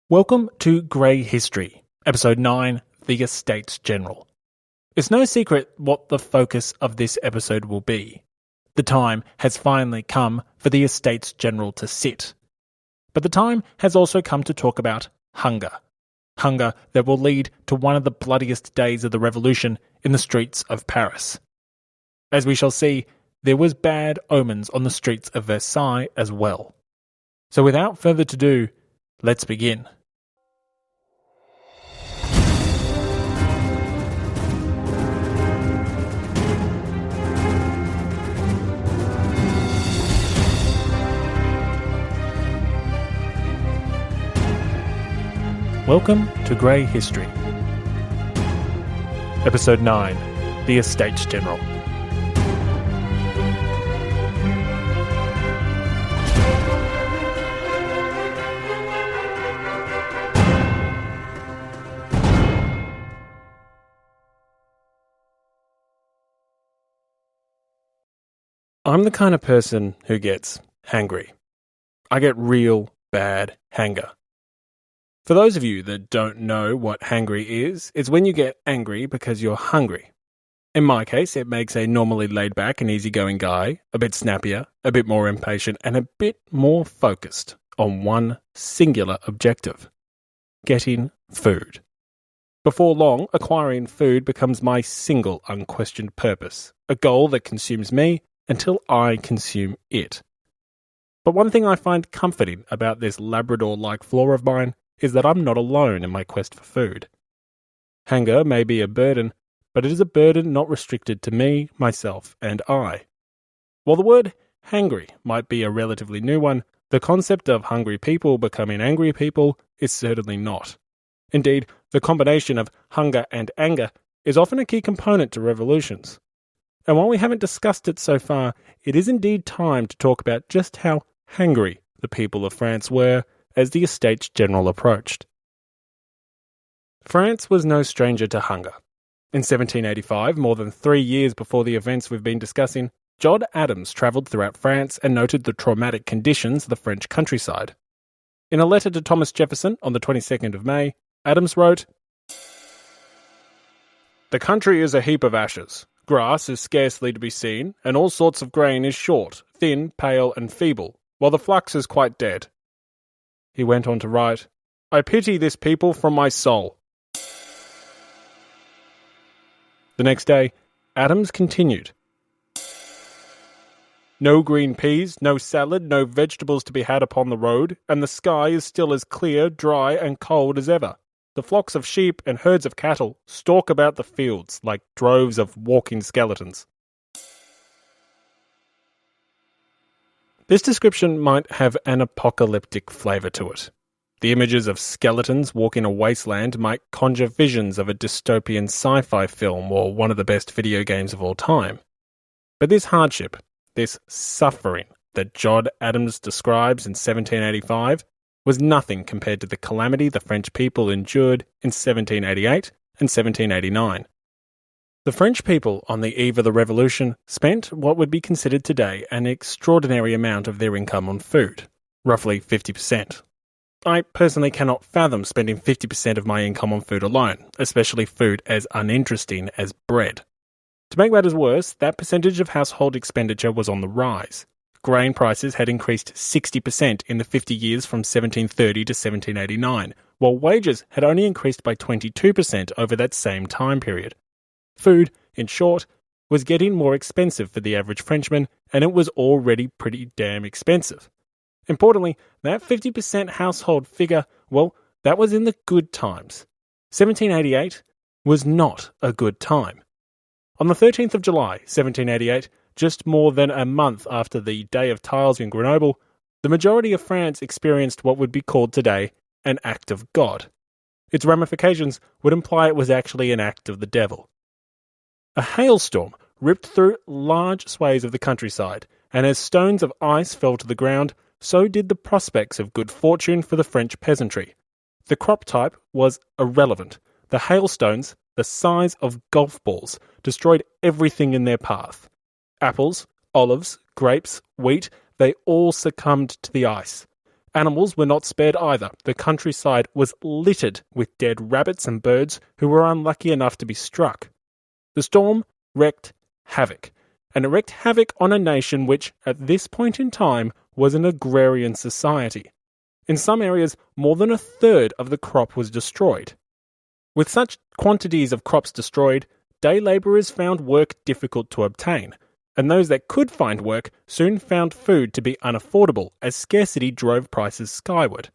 Welcome to Grey History, Episode 9, The Estates General. It's no secret what the focus of this episode will be. The time has finally come for the Estates General to sit. But the time has also come to talk about hunger. Hunger that will lead to one of the bloodiest days of the Revolution in the streets of Paris. As we shall see, there was bad omens on the streets of Versailles as well. So without further ado, let's begin. Welcome to Grey History. Episode 9, The Estates General. I'm the kind of person who gets hangry. I get real bad hanger. For those of you that don't know what hangry is, it's when you get angry because you're hungry. In my case, it makes a normally laid-back and easygoing guy a bit snappier, a bit more impatient, and a bit more focused on one singular objective: getting food. Before long, acquiring food becomes my single unquestioned purpose, a goal that consumes me until I consume it. But one thing I find comforting about this Labrador-like flaw of mine is that I'm not alone in my quest for food. Hunger may be a burden, but it is a burden not restricted to me, myself, and I. While the word hangry might be a relatively new one, the concept of hungry people becoming angry people is certainly not. Indeed, the combination of hunger and anger is often a key component to revolutions. And while we haven't discussed it so far, it is indeed time to talk about just how hangry the people of France were as the Estates General approached. France was no stranger to hunger. In 1785, more than 3 years before the events we've been discussing, John Adams travelled throughout France and noted the traumatic conditions of the French countryside. In a letter to Thomas Jefferson on the 22nd of May, Adams wrote, "The country is a heap of ashes. Grass is scarcely to be seen, and all sorts of grain is short, thin, pale, and feeble, while the flax is quite dead." He went on to write, "I pity this people from my soul." The next day, Adams continued, "No green peas, no salad, no vegetables to be had upon the road, and the sky is still as clear, dry, and cold as ever. The flocks of sheep and herds of cattle stalk about the fields like droves of walking skeletons." This description might have an apocalyptic flavour to it. The images of skeletons walking a wasteland might conjure visions of a dystopian sci-fi film or one of the best video games of all time. But this hardship, this suffering that John Adams describes in 1785 was nothing compared to the calamity the French people endured in 1788 and 1789. The French people, on the eve of the Revolution, spent what would be considered today an extraordinary amount of their income on food, roughly 50%. I personally cannot fathom spending 50% of my income on food alone, especially food as uninteresting as bread. To make matters worse, that percentage of household expenditure was on the rise. Grain prices had increased 60% in the 50 years from 1730 to 1789, while wages had only increased by 22% over that same time period. Food, in short, was getting more expensive for the average Frenchman, and it was already pretty damn expensive. Importantly, that 50% household figure, well, that was in the good times. 1788 was not a good time. On the 13th of July, 1788, just more than a month after the Day of Tiles in Grenoble, the majority of France experienced what would be called today an act of God. Its ramifications would imply it was actually an act of the devil. A hailstorm ripped through large swathes of the countryside, and as stones of ice fell to the ground, so did the prospects of good fortune for the French peasantry. The crop type was irrelevant. The hailstones, the size of golf balls, destroyed everything in their path. Apples, olives, grapes, wheat, they all succumbed to the ice. Animals were not spared either. The countryside was littered with dead rabbits and birds who were unlucky enough to be struck. The storm wreaked havoc, and it wreaked havoc on a nation which, at this point in time, was an agrarian society. In some areas, more than a third of the crop was destroyed. With such quantities of crops destroyed, day labourers found work difficult to obtain, and those that could find work soon found food to be unaffordable as scarcity drove prices skyward.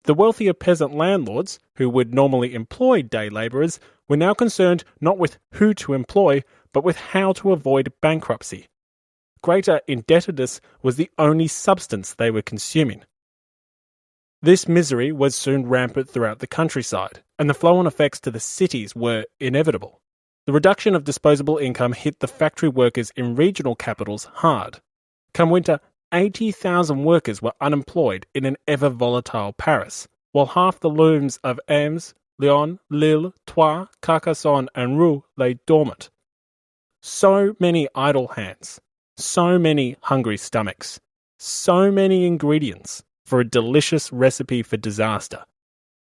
The wealthier peasant landlords, who would normally employ day labourers, were now concerned not with who to employ, but with how to avoid bankruptcy. Greater indebtedness was the only substance they were consuming. This misery was soon rampant throughout the countryside, and the flow-on effects to the cities were inevitable. The reduction of disposable income hit the factory workers in regional capitals hard. Come winter, 80,000 workers were unemployed in an ever-volatile Paris, while half the looms of Ames, Lyon, Lille, Troyes, Carcassonne and Rouen lay dormant. So many idle hands, so many hungry stomachs, so many ingredients for a delicious recipe for disaster.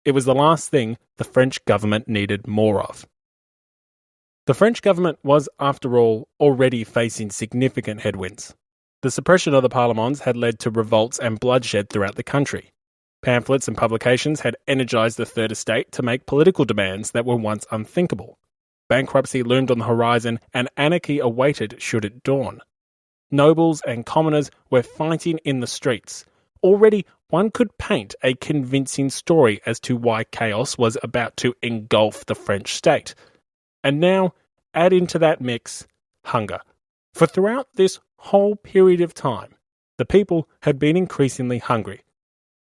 It was the last thing the French government needed more of. The French government was, after all, already facing significant headwinds. The suppression of the parlements had led to revolts and bloodshed throughout the country. Pamphlets and publications had energised the Third Estate to make political demands that were once unthinkable. Bankruptcy loomed on the horizon and anarchy awaited should it dawn. Nobles and commoners were fighting in the streets. Already one could paint a convincing story as to why chaos was about to engulf the French state. And now, add into that mix hunger. For throughout this whole period of time, the people had been increasingly hungry.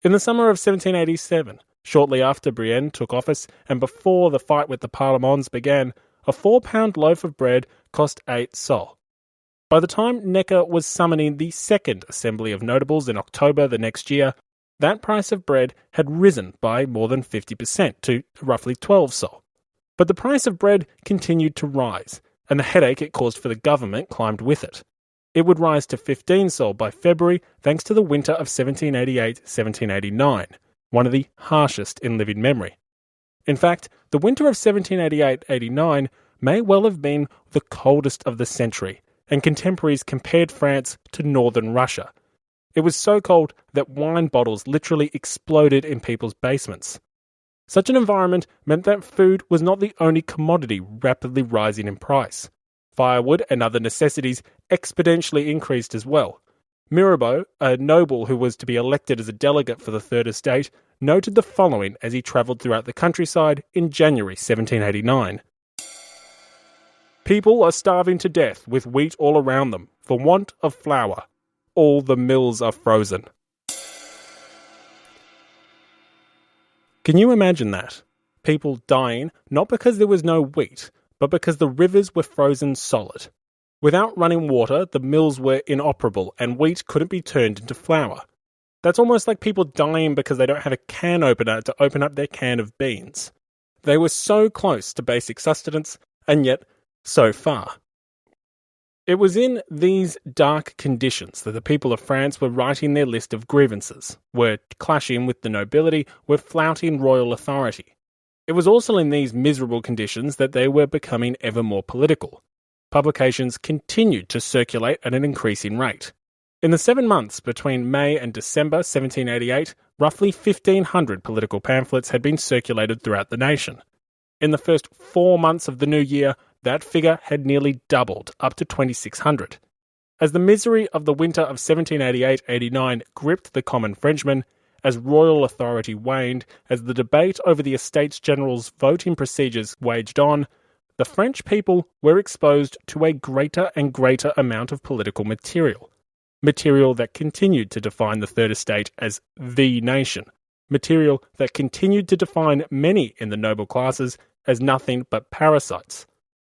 In the summer of 1787, shortly after Brienne took office and before the fight with the Parlements began, a 4-pound loaf of bread cost 8 sols. By the time Necker was summoning the Second Assembly of Notables in October the next year, that price of bread had risen by more than 50% to roughly 12 sols. But the price of bread continued to rise, and the headache it caused for the government climbed with it. It would rise to 15 sols by February thanks to the winter of 1788-1789, one of the harshest in living memory. In fact, the winter of 1788-89 may well have been the coldest of the century, and contemporaries compared France to northern Russia. It was so cold that wine bottles literally exploded in people's basements. Such an environment meant that food was not the only commodity rapidly rising in price. Firewood and other necessities exponentially increased as well. Mirabeau, a noble who was to be elected as a delegate for the Third Estate, noted the following as he travelled throughout the countryside in January 1789. People are starving to death with wheat all around them, for want of flour. All the mills are frozen. Can you imagine that? People dying not because there was no wheat, but because the rivers were frozen solid. Without running water, the mills were inoperable and wheat couldn't be turned into flour. That's almost like people dying because they don't have a can opener to open up their can of beans. They were so close to basic sustenance, and yet so far. It was in these dark conditions that the people of France were writing their list of grievances, were clashing with the nobility, were flouting royal authority. It was also in these miserable conditions that they were becoming ever more political. Publications continued to circulate at an increasing rate. In the 7 months between May and December 1788, roughly 1,500 political pamphlets had been circulated throughout the nation. In the first 4 months of the new year, that figure had nearly doubled, up to 2,600. As the misery of the winter of 1788-89 gripped the common Frenchman, as royal authority waned, as the debate over the Estates General's voting procedures waged on, the French people were exposed to a greater and greater amount of political material. Material that continued to define the Third Estate as the nation. Material that continued to define many in the noble classes as nothing but parasites.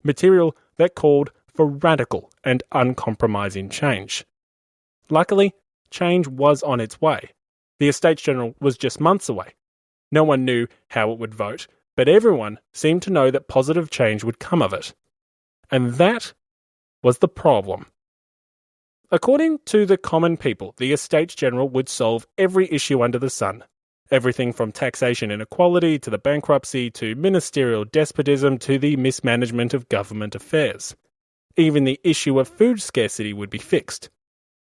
Material that called for radical and uncompromising change. Luckily, change was on its way. The Estates General was just months away. No one knew how it would vote, but everyone seemed to know that positive change would come of it. And that was the problem. According to the common people, the Estates General would solve every issue under the sun. Everything from taxation inequality to the bankruptcy to ministerial despotism to the mismanagement of government affairs. Even the issue of food scarcity would be fixed.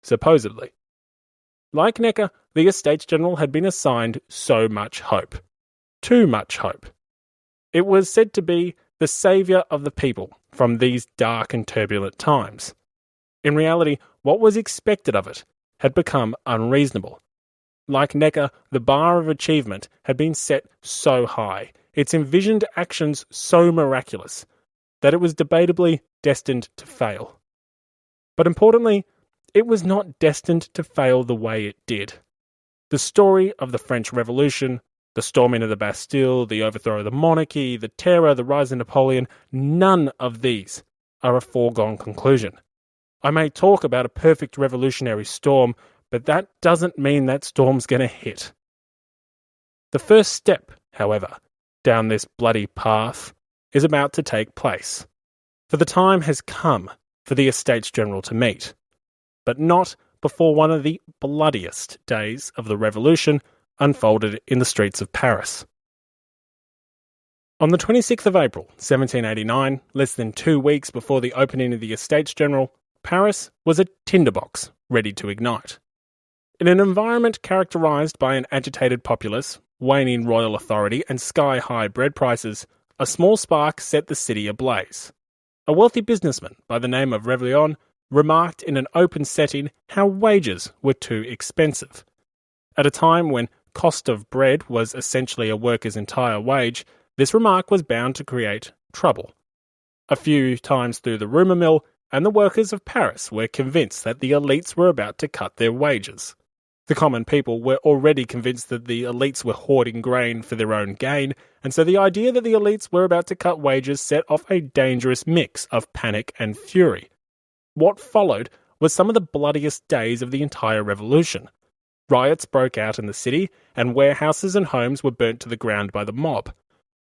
Supposedly. Like Necker, the Estates General had been assigned so much hope. Too much hope. It was said to be the saviour of the people from these dark and turbulent times. In reality, what was expected of it had become unreasonable. Like Necker, the bar of achievement had been set so high, its envisioned actions so miraculous, that it was debatably destined to fail. But importantly, it was not destined to fail the way it did. The story of the French Revolution, the storming of the Bastille, the overthrow of the monarchy, the terror, the rise of Napoleon, none of these are a foregone conclusion. I may talk about a perfect revolutionary storm, but that doesn't mean that storm's going to hit. The first step, however, down this bloody path is about to take place. For the time has come for the Estates General to meet, but not before one of the bloodiest days of the Revolution unfolded in the streets of Paris. On the 26th of April, 1789, less than 2 weeks before the opening of the Estates General, Paris was a tinderbox ready to ignite. In an environment characterised by an agitated populace, waning royal authority and sky-high bread prices, a small spark set the city ablaze. A wealthy businessman by the name of Réveillon remarked in an open setting how wages were too expensive. At a time when cost of bread was essentially a worker's entire wage, this remark was bound to create trouble. A few times through the rumour mill, and the workers of Paris were convinced that the elites were about to cut their wages. The common people were already convinced that the elites were hoarding grain for their own gain, and so the idea that the elites were about to cut wages set off a dangerous mix of panic and fury. What followed was some of the bloodiest days of the entire revolution. Riots broke out in the city, and warehouses and homes were burnt to the ground by the mob.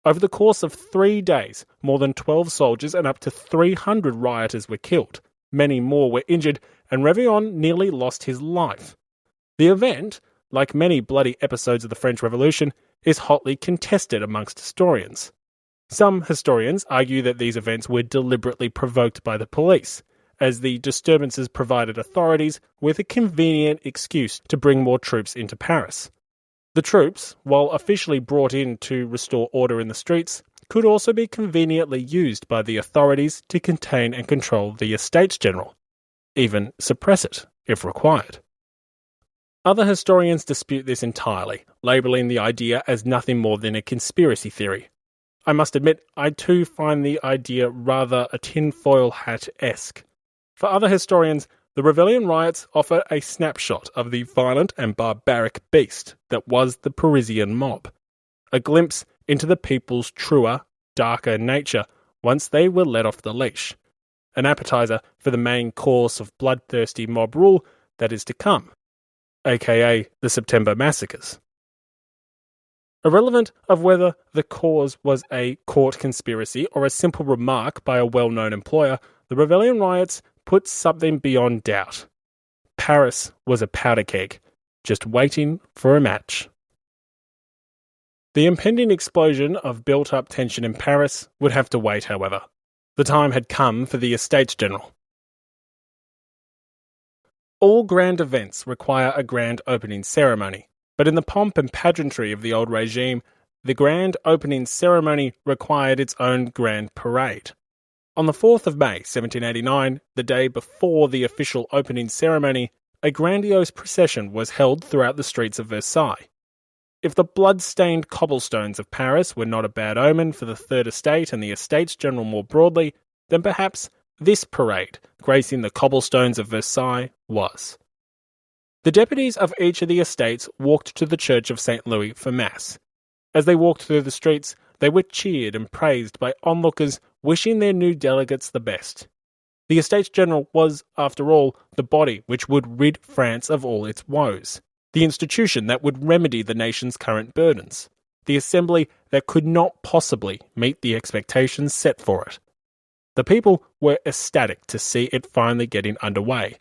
Over the course of 3 days, more than 12 soldiers and up to 300 rioters were killed. Many more were injured, and Réveillon nearly lost his life. The event, like many bloody episodes of the French Revolution, is hotly contested amongst historians. Some historians argue that these events were deliberately provoked by the police, as the disturbances provided authorities with a convenient excuse to bring more troops into Paris. The troops, while officially brought in to restore order in the streets, could also be conveniently used by the authorities to contain and control the Estates General, even suppress it if required. Other historians dispute this entirely, labelling the idea as nothing more than a conspiracy theory. I must admit, I too find the idea rather a tinfoil hat-esque. For other historians, the Rebellion riots offer a snapshot of the violent and barbaric beast that was the Parisian mob, a glimpse into the people's truer, darker nature once they were let off the leash, an appetizer for the main course of bloodthirsty mob rule that is to come, aka the September massacres. Irrelevant of whether the cause was a court conspiracy or a simple remark by a well-known employer, the Rebellion riots put something beyond doubt. Paris was a powder keg, just waiting for a match. The impending explosion of built-up tension in Paris would have to wait, however. The time had come for the Estates General. All grand events require a grand opening ceremony, but in the pomp and pageantry of the old regime, the grand opening ceremony required its own grand parade. On the 4th of May 1789, the day before the official opening ceremony, a grandiose procession was held throughout the streets of Versailles. If the blood-stained cobblestones of Paris were not a bad omen for the Third Estate and the Estates General more broadly, then perhaps this parade, gracing the cobblestones of Versailles, was. The deputies of each of the estates walked to the Church of St. Louis for Mass. As they walked through the streets, they were cheered and praised by onlookers wishing their new delegates the best. The Estates General was, after all, the body which would rid France of all its woes, the institution that would remedy the nation's current burdens, the assembly that could not possibly meet the expectations set for it. The people were ecstatic to see it finally getting underway.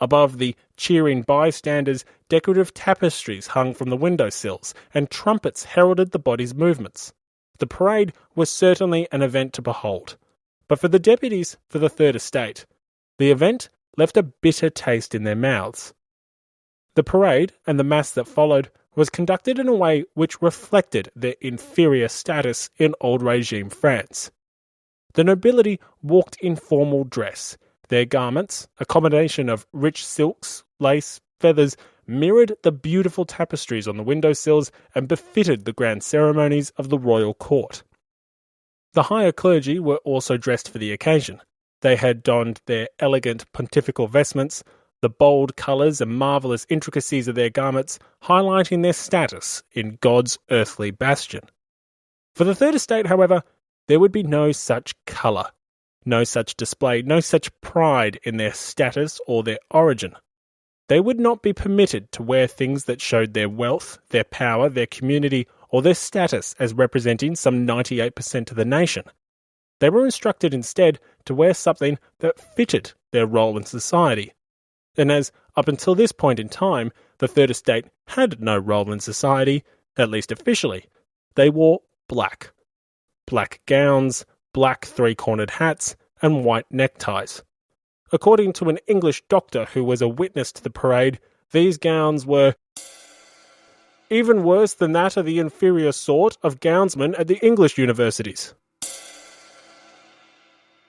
Above the cheering bystanders, decorative tapestries hung from the windowsills, and trumpets heralded the body's movements. The parade was certainly an event to behold. But for the deputies for the Third Estate, the event left a bitter taste in their mouths. The parade, and the mass that followed, was conducted in a way which reflected their inferior status in old regime France. The nobility walked in formal dress. Their garments, a combination of rich silks, lace, feathers, mirrored the beautiful tapestries on the windowsills and befitted the grand ceremonies of the royal court. The higher clergy were also dressed for the occasion. They had donned their elegant pontifical vestments, the bold colours and marvellous intricacies of their garments highlighting their status in God's earthly bastion. For the Third Estate, however, there would be no such colour, no such display, no such pride in their status or their origin. They would not be permitted to wear things that showed their wealth, their power, their community, or their status as representing some 98% of the nation. They were instructed instead to wear something that fitted their role in society. And as, up until this point in time, the Third Estate had no role in society, at least officially, they wore black. Black gowns, black three-cornered hats, and white neckties. According to an English doctor who was a witness to the parade, these gowns were even worse than that of the inferior sort of gownsmen at the English universities.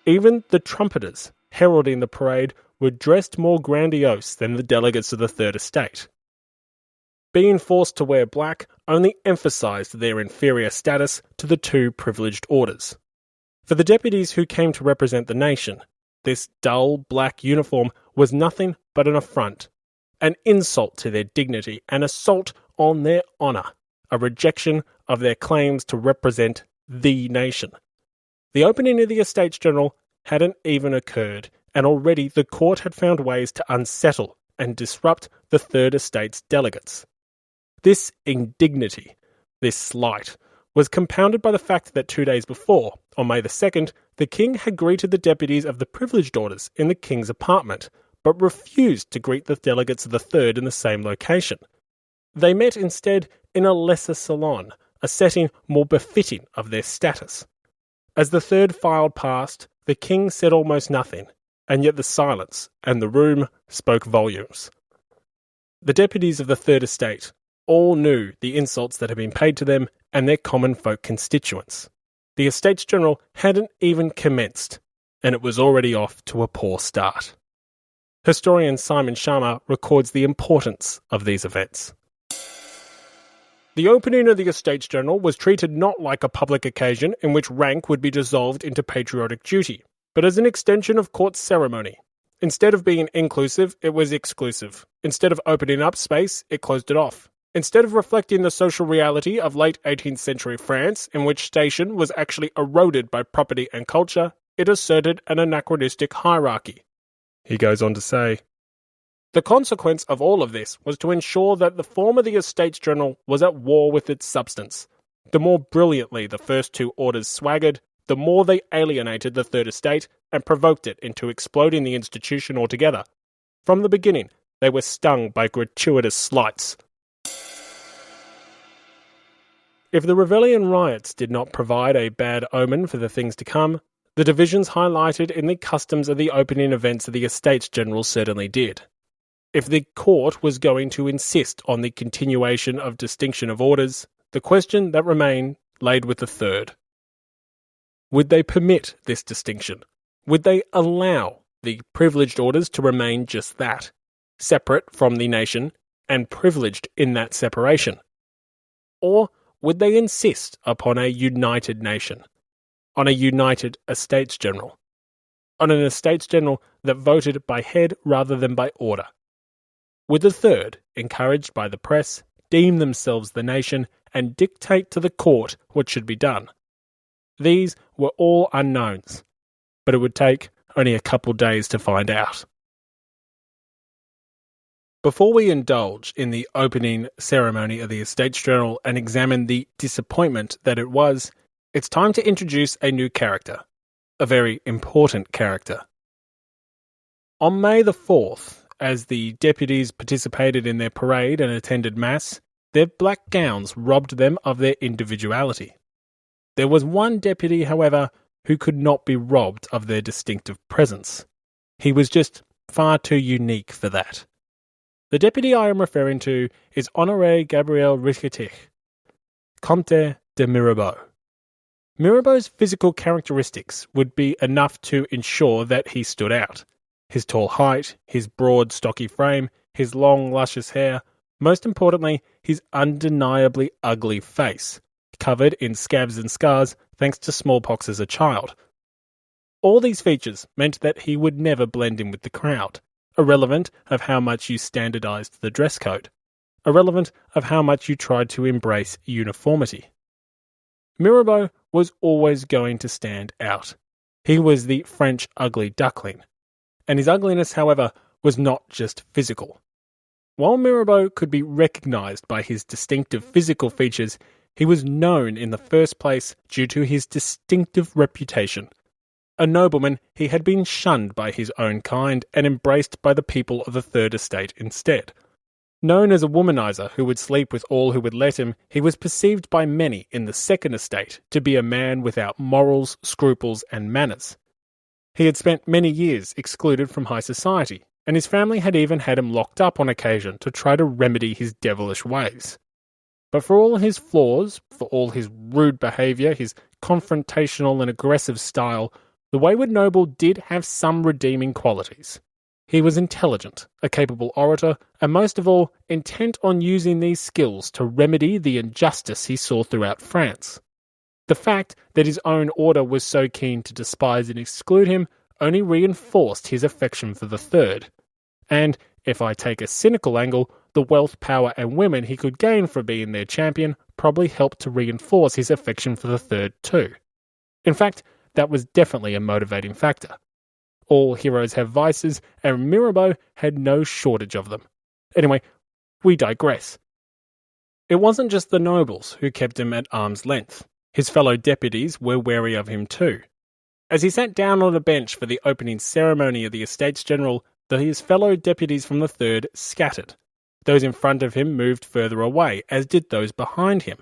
Even the trumpeters heralding the parade were dressed more grandiose than the delegates of the Third Estate. Being forced to wear black only emphasised their inferior status to the two privileged orders. For the deputies who came to represent the nation, this dull black uniform was nothing but an affront, an insult to their dignity, an assault on their honour, a rejection of their claims to represent the nation. The opening of the Estates General hadn't even occurred, and already the court had found ways to unsettle and disrupt the Third Estate's delegates. This indignity, this slight, was compounded by the fact that 2 days before, on May the 2nd, the King had greeted the deputies of the privileged orders in the King's apartment, but refused to greet the delegates of the Third in the same location. They met instead in a lesser salon, a setting more befitting of their status. As the Third filed past, the King said almost nothing, and yet the silence and the room spoke volumes. The deputies of the Third Estate all knew the insults that had been paid to them and their common folk constituents. The Estates General hadn't even commenced, and it was already off to a poor start. Historian Simon Sharma records the importance of these events. The opening of the Estates General was treated not like a public occasion in which rank would be dissolved into patriotic duty, but as an extension of court ceremony. Instead of being inclusive, it was exclusive. Instead of opening up space, it closed it off. Instead of reflecting the social reality of late 18th century France, in which station was actually eroded by property and culture, it asserted an anachronistic hierarchy. He goes on to say, the consequence of all of this was to ensure that the form of the Estates General was at war with its substance. The more brilliantly the first two orders swaggered, the more they alienated the Third Estate and provoked it into exploding the institution altogether. From the beginning, they were stung by gratuitous slights. If the Rebellion riots did not provide a bad omen for the things to come, the divisions highlighted in the customs of the opening events of the Estates General certainly did. If the court was going to insist on the continuation of distinction of orders, the question that remained laid with the Third. Would they permit this distinction? Would they allow the privileged orders to remain just that, separate from the nation and privileged in that separation? Or would they insist upon a united nation, on a united Estates General, on an Estates General that voted by head rather than by order? Would the Third, encouraged by the press, deem themselves the nation and dictate to the court what should be done? These were all unknowns, but it would take only a couple days to find out. Before we indulge in the opening ceremony of the Estates General and examine the disappointment that it was, it's time to introduce a new character, a very important character. On May the 4th, as the deputies participated in their parade and attended mass, their black gowns robbed them of their individuality. There was one deputy, however, who could not be robbed of their distinctive presence. He was just far too unique for that. The deputy I am referring to is Honoré Gabriel Riquetic, Comte de Mirabeau. Mirabeau's physical characteristics would be enough to ensure that he stood out. His tall height, his broad, stocky frame, his long, luscious hair, most importantly, his undeniably ugly face, covered in scabs and scars thanks to smallpox as a child. All these features meant that he would never blend in with the crowd, irrelevant of how much you standardized the dress code, irrelevant of how much you tried to embrace uniformity. Mirabeau was always going to stand out. He was the French ugly duckling. And his ugliness, however, was not just physical. While Mirabeau could be recognized by his distinctive physical features, he was known in the first place due to his distinctive reputation. A nobleman, he had been shunned by his own kind and embraced by the people of the Third Estate instead. Known as a womanizer who would sleep with all who would let him, he was perceived by many in the Second Estate to be a man without morals, scruples, and manners. He had spent many years excluded from high society, and his family had even had him locked up on occasion to try to remedy his devilish ways. But for all his flaws, for all his rude behaviour, his confrontational and aggressive style, the wayward noble did have some redeeming qualities. He was intelligent, a capable orator, and most of all, intent on using these skills to remedy the injustice he saw throughout France. The fact that his own order was so keen to despise and exclude him only reinforced his affection for the Third. And, if I take a cynical angle, the wealth, power, and women he could gain for being their champion probably helped to reinforce his affection for the Third too. In fact, that was definitely a motivating factor. All heroes have vices, and Mirabeau had no shortage of them. Anyway, we digress. It wasn't just the nobles who kept him at arm's length. His fellow deputies were wary of him too. As he sat down on a bench for the opening ceremony of the Estates General, his fellow deputies from the Third scattered. Those in front of him moved further away, as did those behind him.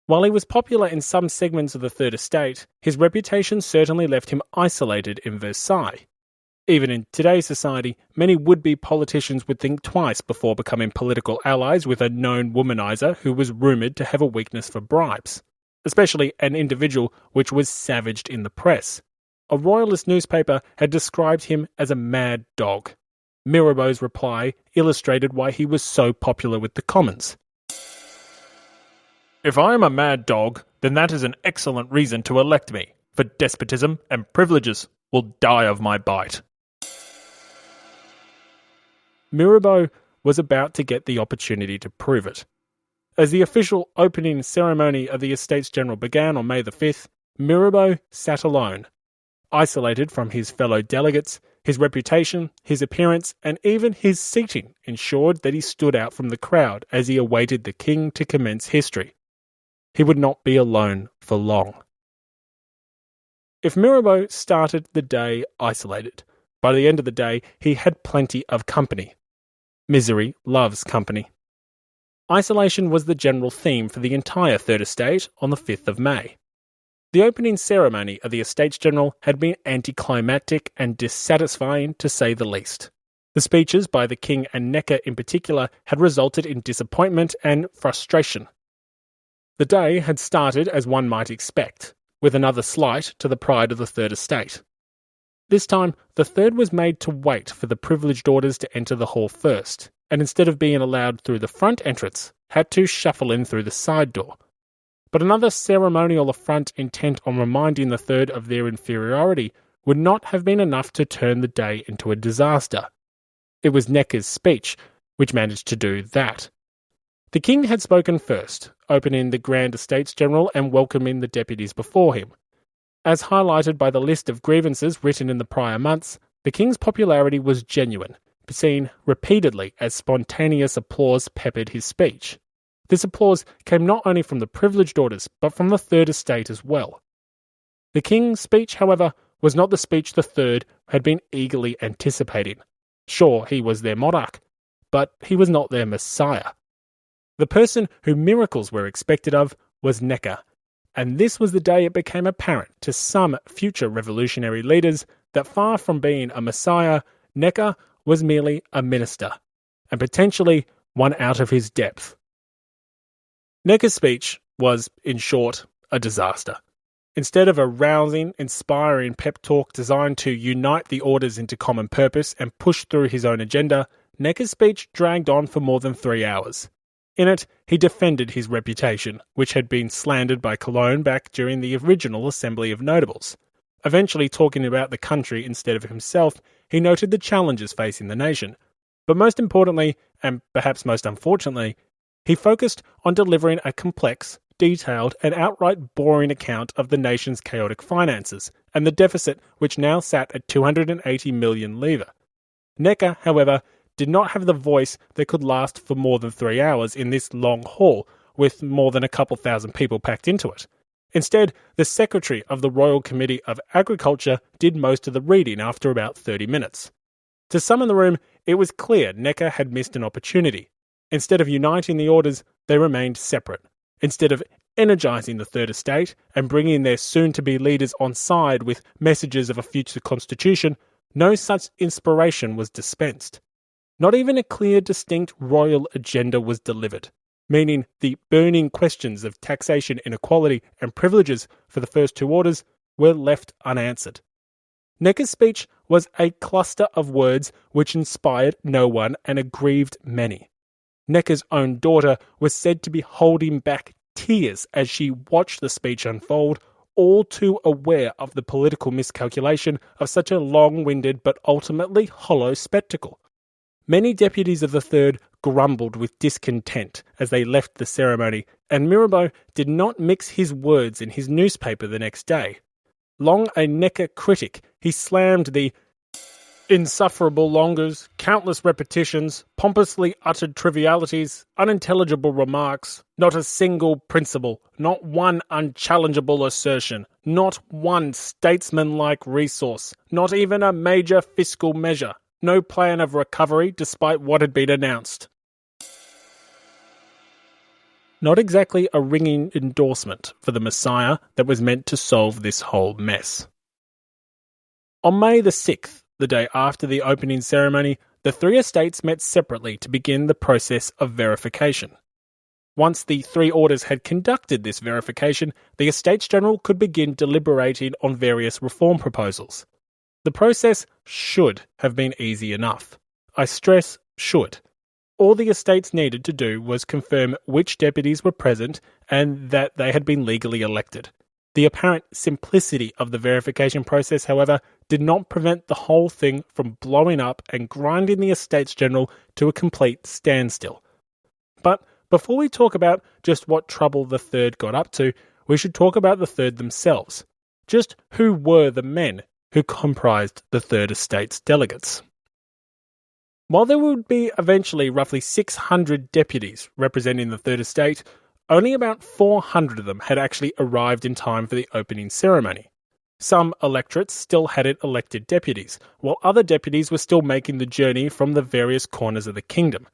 While he was popular in some segments of the Third Estate, his reputation certainly left him isolated in Versailles. Even in today's society, many would-be politicians would think twice before becoming political allies with a known womanizer who was rumoured to have a weakness for bribes, especially an individual which was savaged in the press. A royalist newspaper had described him as a mad dog. Mirabeau's reply illustrated why he was so popular with the commons. If I am a mad dog, then that is an excellent reason to elect me, for despotism and privileges will die of my bite. Mirabeau was about to get the opportunity to prove it. As the official opening ceremony of the Estates General began on May the 5th, Mirabeau sat alone. Isolated from his fellow delegates, his reputation, his appearance, and even his seating ensured that he stood out from the crowd as he awaited the king to commence history. He would not be alone for long. If Mirabeau started the day isolated, by the end of the day he had plenty of company. Misery loves company. Isolation was the general theme for the entire Third Estate on the 5th of May. The opening ceremony of the Estates General had been anticlimactic and dissatisfying to say the least. The speeches by the King and Necker in particular had resulted in disappointment and frustration. The day had started as one might expect, with another slight to the pride of the Third Estate. This time, the Third was made to wait for the privileged orders to enter the hall first, and instead of being allowed through the front entrance, had to shuffle in through the side door. But another ceremonial affront intent on reminding the Third of their inferiority would not have been enough to turn the day into a disaster. It was Necker's speech which managed to do that. The king had spoken first, opening the Grand Estates General and welcoming the deputies before him. As highlighted by the list of grievances written in the prior months, the king's popularity was genuine, seen repeatedly as spontaneous applause peppered his speech. This applause came not only from the privileged orders, but from the Third Estate as well. The king's speech, however, was not the speech the Third had been eagerly anticipating. Sure, he was their monarch, but he was not their messiah. The person who miracles were expected of was Necker, and this was the day it became apparent to some future revolutionary leaders that far from being a messiah, Necker was merely a minister, and potentially one out of his depth. Necker's speech was, in short, a disaster. Instead of a rousing, inspiring pep talk designed to unite the orders into common purpose and push through his own agenda, Necker's speech dragged on for more than 3 hours. In it, he defended his reputation, which had been slandered by Cologne back during the original Assembly of Notables. Eventually talking about the country instead of himself, he noted the challenges facing the nation. But most importantly, and perhaps most unfortunately, he focused on delivering a complex, detailed, and outright boring account of the nation's chaotic finances, and the deficit which now sat at 280 million livres. Necker, however, did not have the voice that could last for more than 3 hours in this long hall, with more than a couple thousand people packed into it. Instead, the secretary of the Royal Committee of Agriculture did most of the reading after about 30 minutes. To some in the room, it was clear Necker had missed an opportunity. Instead of uniting the orders, they remained separate. Instead of energising the Third Estate and bringing their soon-to-be leaders on side with messages of a future constitution, no such inspiration was dispensed. Not even a clear, distinct royal agenda was delivered, meaning the burning questions of taxation, inequality, and privileges for the first two orders were left unanswered. Necker's speech was a cluster of words which inspired no one and aggrieved many. Necker's own daughter was said to be holding back tears as she watched the speech unfold, all too aware of the political miscalculation of such a long-winded but ultimately hollow spectacle. Many deputies of the Third grumbled with discontent as they left the ceremony, and Mirabeau did not mix his words in his newspaper the next day. Long a Necker critic, he slammed the insufferable longers, countless repetitions, pompously uttered trivialities, unintelligible remarks, not a single principle, not one unchallengeable assertion, not one statesman-like resource, not even a major fiscal measure, no plan of recovery despite what had been announced. Not exactly a ringing endorsement for the Messiah that was meant to solve this whole mess. On May the 6th, the day after the opening ceremony, the three estates met separately to begin the process of verification. Once the three orders had conducted this verification, the Estates General could begin deliberating on various reform proposals. The process should have been easy enough. I stress should. All the estates needed to do was confirm which deputies were present and that they had been legally elected. The apparent simplicity of the verification process, however, did not prevent the whole thing from blowing up and grinding the Estates General to a complete standstill. But before we talk about just what trouble the Third got up to, we should talk about the Third themselves. Just who were the men who comprised the Third Estate's delegates? While there would be eventually roughly 600 deputies representing the Third Estate, only about 400 of them had actually arrived in time for the opening ceremony. Some electorates still hadn't elected deputies, while other deputies were still making the journey from the various corners of the kingdom.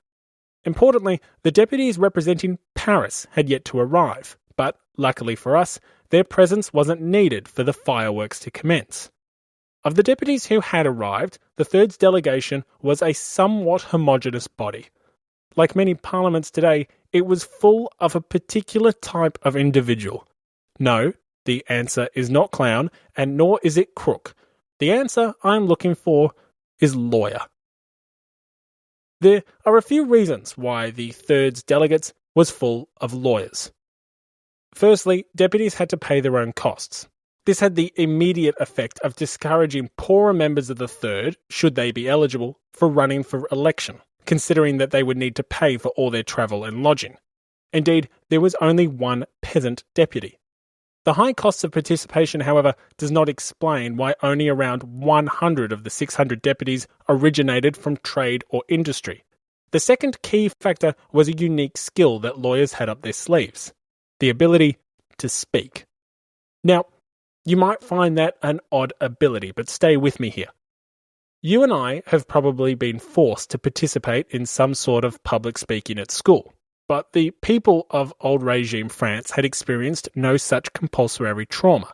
Importantly, the deputies representing Paris had yet to arrive, but luckily for us, their presence wasn't needed for the fireworks to commence. Of the deputies who had arrived, the Third's delegation was a somewhat homogeneous body. Like many parliaments today, it was full of a particular type of individual. No, the answer is not clown, and nor is it crook. The answer I'm looking for is lawyer. There are a few reasons why the Third's delegates was full of lawyers. Firstly, deputies had to pay their own costs. This had the immediate effect of discouraging poorer members of the Third, should they be eligible, for running for election, considering that they would need to pay for all their travel and lodging. Indeed, there was only one peasant deputy. The high costs of participation, however, does not explain why only around 100 of the 600 deputies originated from trade or industry. The second key factor was a unique skill that lawyers had up their sleeves: the ability to speak. Now, you might find that an odd ability, but stay with me here. You and I have probably been forced to participate in some sort of public speaking at school, but the people of old regime France had experienced no such compulsory trauma.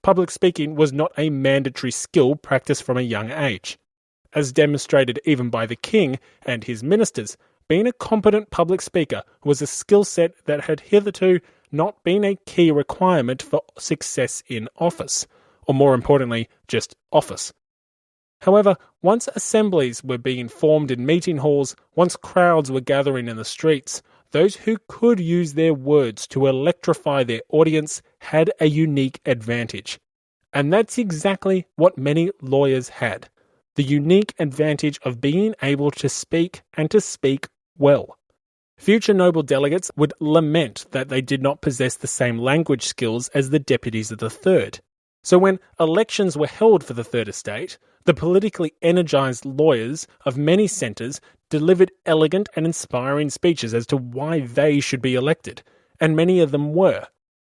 Public speaking was not a mandatory skill practiced from a young age. As demonstrated even by the king and his ministers, being a competent public speaker was a skill set that had hitherto not been a key requirement for success in office, or more importantly, just office. However, once assemblies were being formed in meeting halls, once crowds were gathering in the streets, those who could use their words to electrify their audience had a unique advantage. And that's exactly what many lawyers had. The unique advantage of being able to speak and to speak well. Future noble delegates would lament that they did not possess the same language skills as the deputies of the Third. So when elections were held for the Third Estate, the politically energised lawyers of many centres delivered elegant and inspiring speeches as to why they should be elected, and many of them were.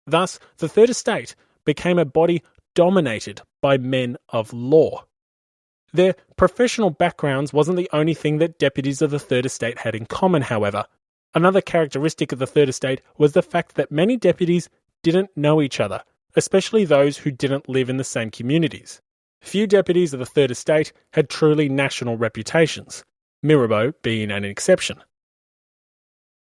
Thus, the Third Estate became a body dominated by men of law. Their professional backgrounds wasn't the only thing that deputies of the Third Estate had in common, however. Another characteristic of the Third Estate was the fact that many deputies didn't know each other, especially those who didn't live in the same communities. Few deputies of the Third Estate had truly national reputations, Mirabeau being an exception.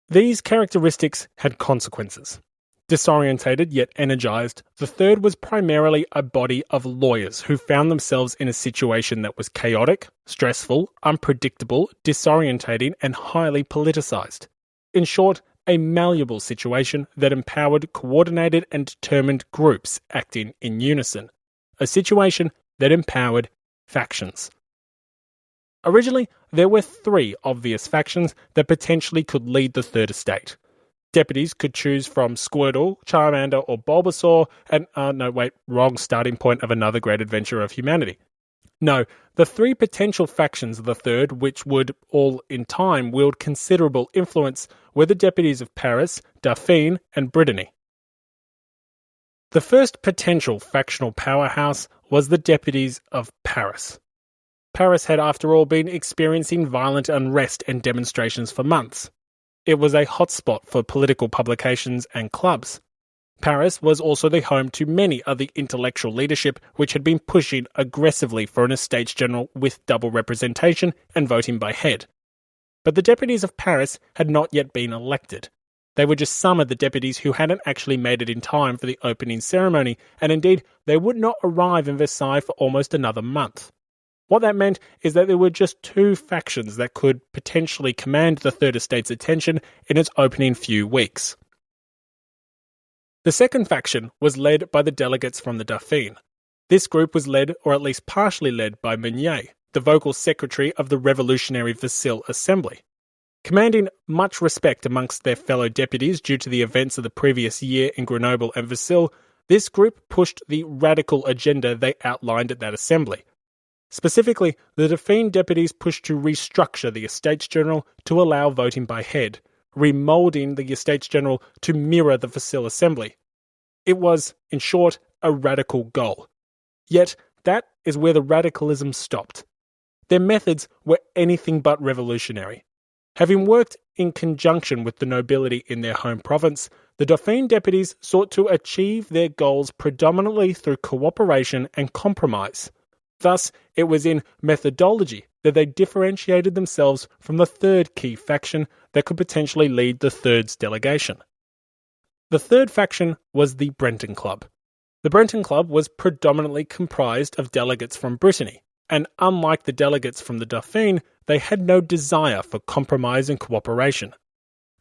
These characteristics had consequences. Disorientated yet energised, the Third was primarily a body of lawyers who found themselves in a situation that was chaotic, stressful, unpredictable, disorientating, and highly politicised. In short, a malleable situation that empowered coordinated and determined groups acting in unison. A situation that empowered factions. Originally, there were 3 obvious factions that potentially could lead the Third Estate. Deputies could choose from Squirtle, Charmander, or Bulbasaur, and wrong starting point of another great adventure of humanity. No, the 3 potential factions of the Third, which would all in time wield considerable influence, were the deputies of Paris, Dauphine, and Brittany. The first potential factional powerhouse was the deputies of Paris. Paris had, after all, been experiencing violent unrest and demonstrations for months. It was a hotspot for political publications and clubs. Paris was also the home to many of the intellectual leadership which had been pushing aggressively for an Estates General with double representation and voting by head. But the deputies of Paris had not yet been elected. They were just some of the deputies who hadn't actually made it in time for the opening ceremony, and indeed they would not arrive in Versailles for almost another month. What that meant is that there were just 2 factions that could potentially command the Third Estate's attention in its opening few weeks. The second faction was led by the delegates from the Dauphine. This group was led, or at least partially led, by Meunier, the vocal secretary of the revolutionary Versailles Assembly. Commanding much respect amongst their fellow deputies due to the events of the previous year in Grenoble and Versailles, this group pushed the radical agenda they outlined at that assembly. Specifically, the Dauphine deputies pushed to restructure the Estates General to allow voting by head, remoulding the Estates General to mirror the Versailles Assembly. It was, in short, a radical goal. Yet, that is where the radicalism stopped. Their methods were anything but revolutionary. Having worked in conjunction with the nobility in their home province, the Dauphine deputies sought to achieve their goals predominantly through cooperation and compromise. Thus, it was in methodology that they differentiated themselves from the third key faction that could potentially lead the Third's delegation. The third faction was the Breton Club. The Breton Club was predominantly comprised of delegates from Brittany, and unlike the delegates from the Dauphine, they had no desire for compromise and cooperation.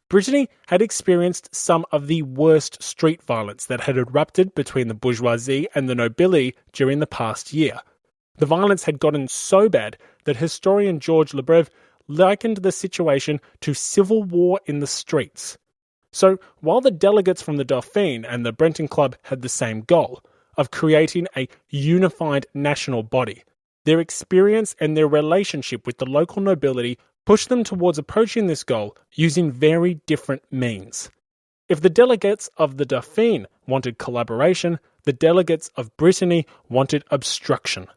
Brittany had experienced some of the worst street violence that had erupted between the bourgeoisie and the nobility during the past year. The violence had gotten so bad that historian Georges Lebrève likened the situation to civil war in the streets. So, while the delegates from the Dauphine and the Breton Club had the same goal, of creating a unified national body, their experience and their relationship with the local nobility pushed them towards approaching this goal using very different means. If the delegates of the Dauphine wanted collaboration, the delegates of Brittany wanted obstruction.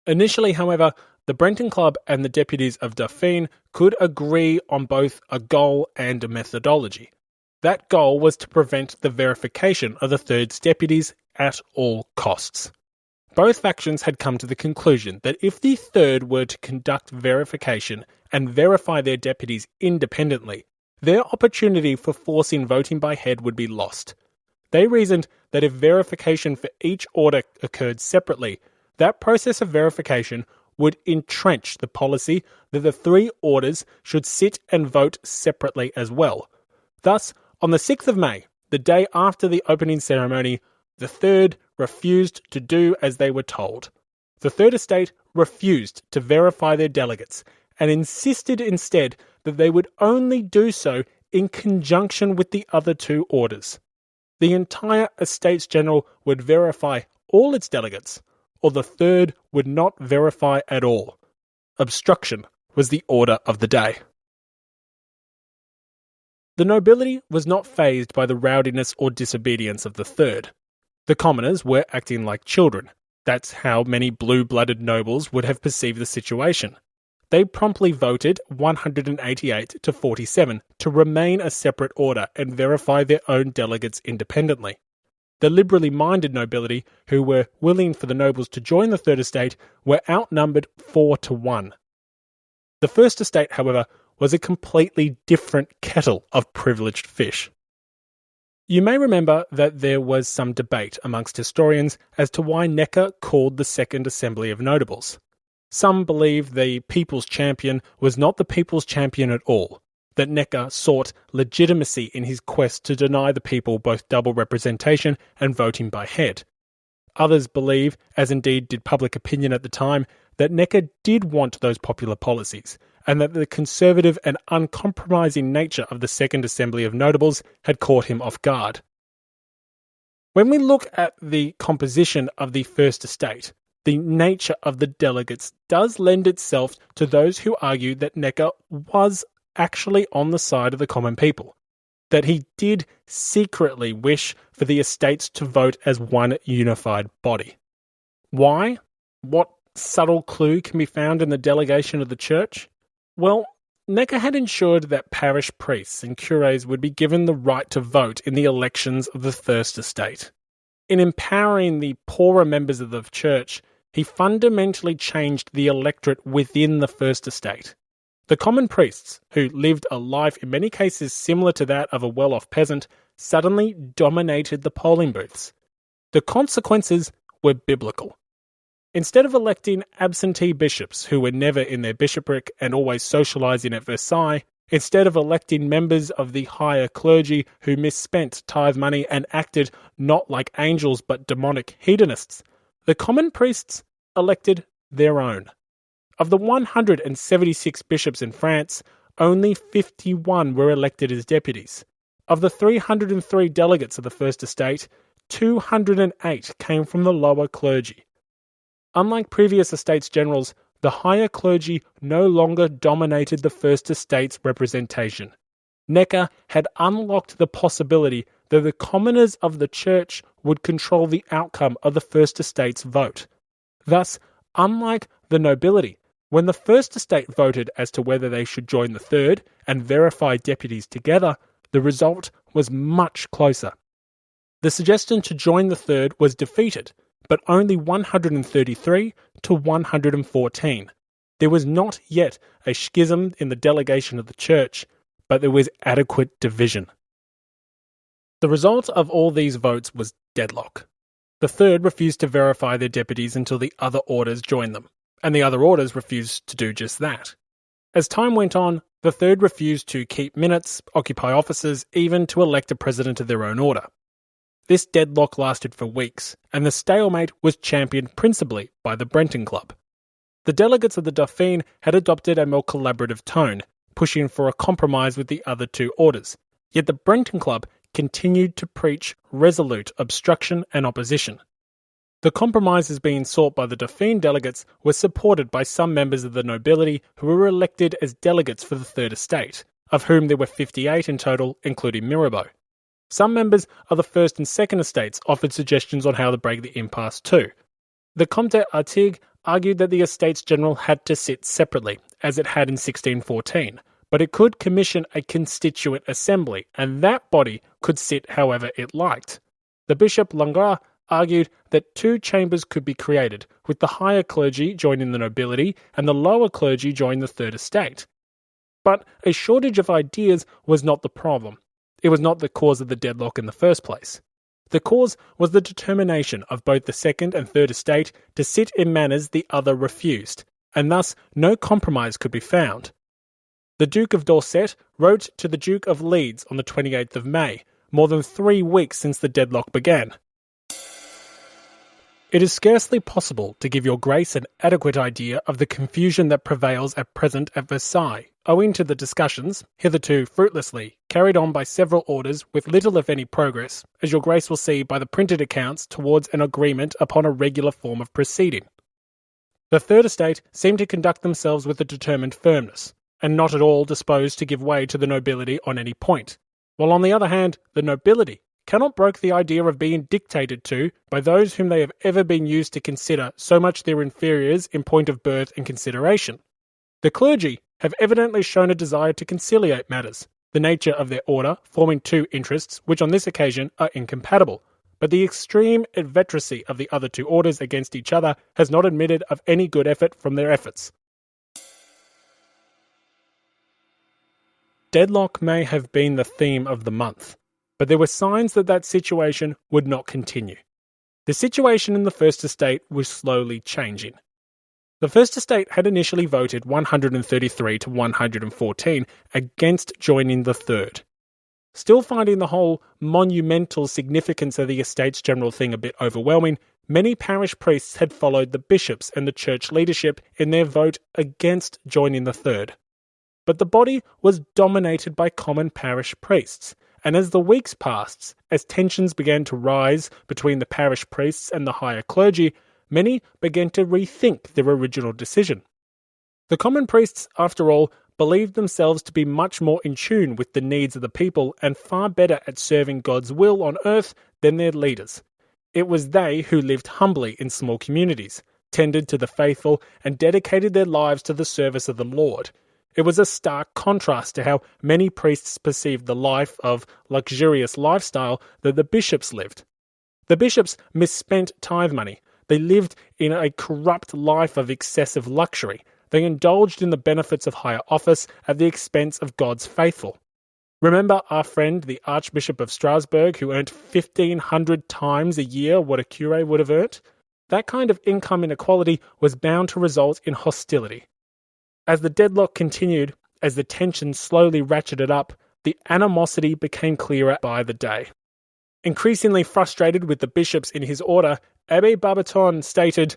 Initially, however, the Brenton Club and the deputies of Dauphin could agree on both a goal and a methodology. That goal was to prevent the verification of the Third's deputies at all costs. Both factions had come to the conclusion that if the Third were to conduct verification and verify their deputies independently, their opportunity for forcing voting by head would be lost. They reasoned that if verification for each order occurred separately, that process of verification would entrench the policy that the three orders should sit and vote separately as well. Thus, on the 6th of May, the day after the opening ceremony, the Third refused to do as they were told. The Third Estate refused to verify their delegates and insisted instead that they would only do so in conjunction with the other two orders. The entire Estates General would verify all its delegates, or the Third would not verify at all. Obstruction was the order of the day. The nobility was not fazed by the rowdiness or disobedience of the Third. The commoners were acting like children. That's how many blue-blooded nobles would have perceived the situation. They promptly voted 188 to 47 to remain a separate order and verify their own delegates independently. The liberally minded nobility, who were willing for the nobles to join the Third Estate, were outnumbered 4-1. The First Estate, however, was a completely different kettle of privileged fish. You may remember that there was some debate amongst historians as to why Necker called the Second Assembly of Notables. Some believe the People's Champion was not the People's Champion at all, that Necker sought legitimacy in his quest to deny the people both double representation and voting by head. Others believe, as indeed did public opinion at the time, that Necker did want those popular policies, and that the conservative and uncompromising nature of the Second Assembly of Notables had caught him off guard. When we look at the composition of the First Estate, the nature of the delegates does lend itself to those who argue that Necker was actually on the side of the common people, that he did secretly wish for the estates to vote as one unified body. Why? What subtle clue can be found in the delegation of the church? Well, Necker had ensured that parish priests and cures would be given the right to vote in the elections of the First Estate. In empowering the poorer members of the church, he fundamentally changed the electorate within the First Estate. The common priests, who lived a life in many cases similar to that of a well-off peasant, suddenly dominated the polling booths. The consequences were biblical. Instead of electing absentee bishops who were never in their bishopric and always socialising at Versailles, instead of electing members of the higher clergy who misspent tithe money and acted not like angels but demonic hedonists, the common priests elected their own. Of the 176 bishops in France, only 51 were elected as deputies. Of the 303 delegates of the First Estate, 208 came from the lower clergy. Unlike previous Estates Generals, the higher clergy no longer dominated the First Estate's representation. Necker had unlocked the possibility that the commoners of the church would control the outcome of the First Estate's vote. Thus, unlike the nobility, when the First Estate voted as to whether they should join the Third and verify deputies together, the result was much closer. The suggestion to join the Third was defeated, but only 133 to 114. There was not yet a schism in the delegation of the church, but there was adequate division. The result of all these votes was deadlock. The Third refused to verify their deputies until the other orders joined them, and the other orders refused to do just that. As time went on, the Third refused to keep minutes, occupy offices, even to elect a president of their own order. This deadlock lasted for weeks, and the stalemate was championed principally by the Brenton Club. The delegates of the Dauphin had adopted a more collaborative tone, pushing for a compromise with the other two orders, yet the Brenton Club continued to preach resolute obstruction and opposition. The compromises being sought by the Dauphin delegates were supported by some members of the nobility who were elected as delegates for the Third Estate, of whom there were 58 in total, including Mirabeau. Some members of the First and Second Estates offered suggestions on how to break the impasse too. The Comte Artigue argued that the Estates General had to sit separately, as it had in 1614, but it could commission a constituent assembly, and that body could sit however it liked. The Bishop Langres argued that two chambers could be created, with the higher clergy joining the nobility and the lower clergy joining the Third Estate. But a shortage of ideas was not the problem. It was not the cause of the deadlock in the first place. The cause was the determination of both the Second and Third Estate to sit in manners the other refused, and thus no compromise could be found. The Duke of Dorset wrote to the Duke of Leeds on the 28th of May, more than 3 weeks since the deadlock began. It is scarcely possible to give your Grace an adequate idea of the confusion that prevails at present at Versailles, owing to the discussions, hitherto fruitlessly, carried on by several orders with little if any progress, as your Grace will see by the printed accounts towards an agreement upon a regular form of proceeding. The Third Estate seem to conduct themselves with a determined firmness, and not at all disposed to give way to the nobility on any point, while on the other hand, the nobility cannot brook the idea of being dictated to by those whom they have ever been used to consider so much their inferiors in point of birth and consideration. The clergy have evidently shown a desire to conciliate matters, the nature of their order forming two interests which on this occasion are incompatible, but the extreme adveteracy of the other two orders against each other has not admitted of any good effort from their efforts. Deadlock may have been the theme of the month, but there were signs that that situation would not continue. The situation in the First Estate was slowly changing. The First Estate had initially voted 133 to 114 against joining the Third. Still finding the whole monumental significance of the Estates General thing a bit overwhelming, many parish priests had followed the bishops and the church leadership in their vote against joining the Third. But the body was dominated by common parish priests, and as the weeks passed, as tensions began to rise between the parish priests and the higher clergy, many began to rethink their original decision. The common priests, after all, believed themselves to be much more in tune with the needs of the people and far better at serving God's will on earth than their leaders. It was they who lived humbly in small communities, tended to the faithful, and dedicated their lives to the service of the Lord. It was a stark contrast to how many priests perceived the life of luxurious lifestyle that the bishops lived. The bishops misspent tithe money. They lived in a corrupt life of excessive luxury. They indulged in the benefits of higher office at the expense of God's faithful. Remember our friend, the Archbishop of Strasbourg, who earned 1,500 times a year what a curé would have earned? That kind of income inequality was bound to result in hostility. As the deadlock continued, as the tension slowly ratcheted up, the animosity became clearer by the day. Increasingly frustrated with the bishops in his order, Abbé Barberton stated,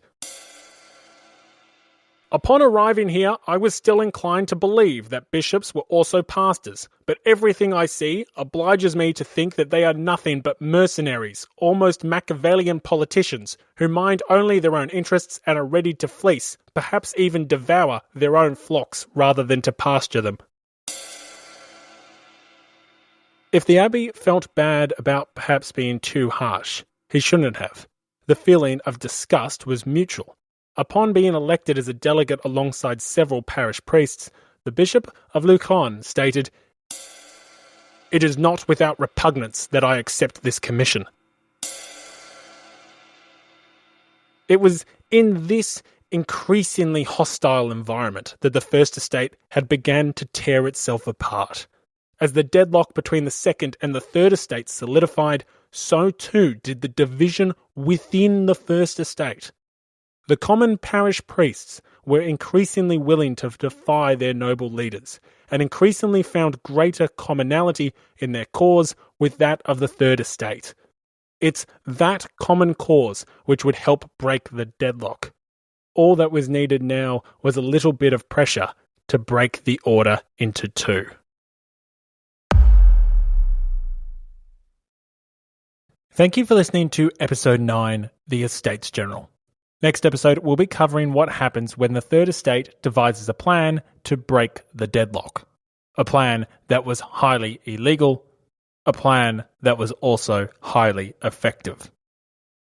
"Upon arriving here, I was still inclined to believe that bishops were also pastors, but everything I see obliges me to think that they are nothing but mercenaries, almost Machiavellian politicians, who mind only their own interests and are ready to fleece, perhaps even devour, their own flocks rather than to pasture them." If the abbey felt bad about perhaps being too harsh, he shouldn't have. The feeling of disgust was mutual. Upon being elected as a delegate alongside several parish priests, the Bishop of Luçon stated, "It is not without repugnance that I accept this commission." It was in this increasingly hostile environment that the First Estate had begun to tear itself apart. As the deadlock between the Second and the Third Estate solidified, so too did the division within the First Estate. The common parish priests were increasingly willing to defy their noble leaders, and increasingly found greater commonality in their cause with that of the Third Estate. It's that common cause which would help break the deadlock. All that was needed now was a little bit of pressure to break the order into two. Thank you for listening to Episode 9, The Estates General. Next episode, we'll be covering what happens when the Third Estate devises a plan to break the deadlock. A plan that was highly illegal, a plan that was also highly effective.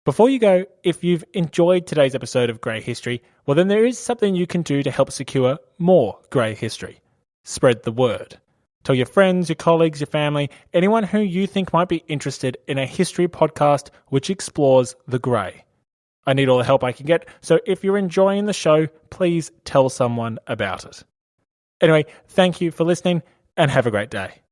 Before you go, if you've enjoyed today's episode of Grey History, well then there is something you can do to help secure more grey history. Spread the word. Tell your friends, your colleagues, your family, anyone who you think might be interested in a history podcast which explores the grey. I need all the help I can get, so if you're enjoying the show, please tell someone about it. Anyway, thank you for listening and have a great day.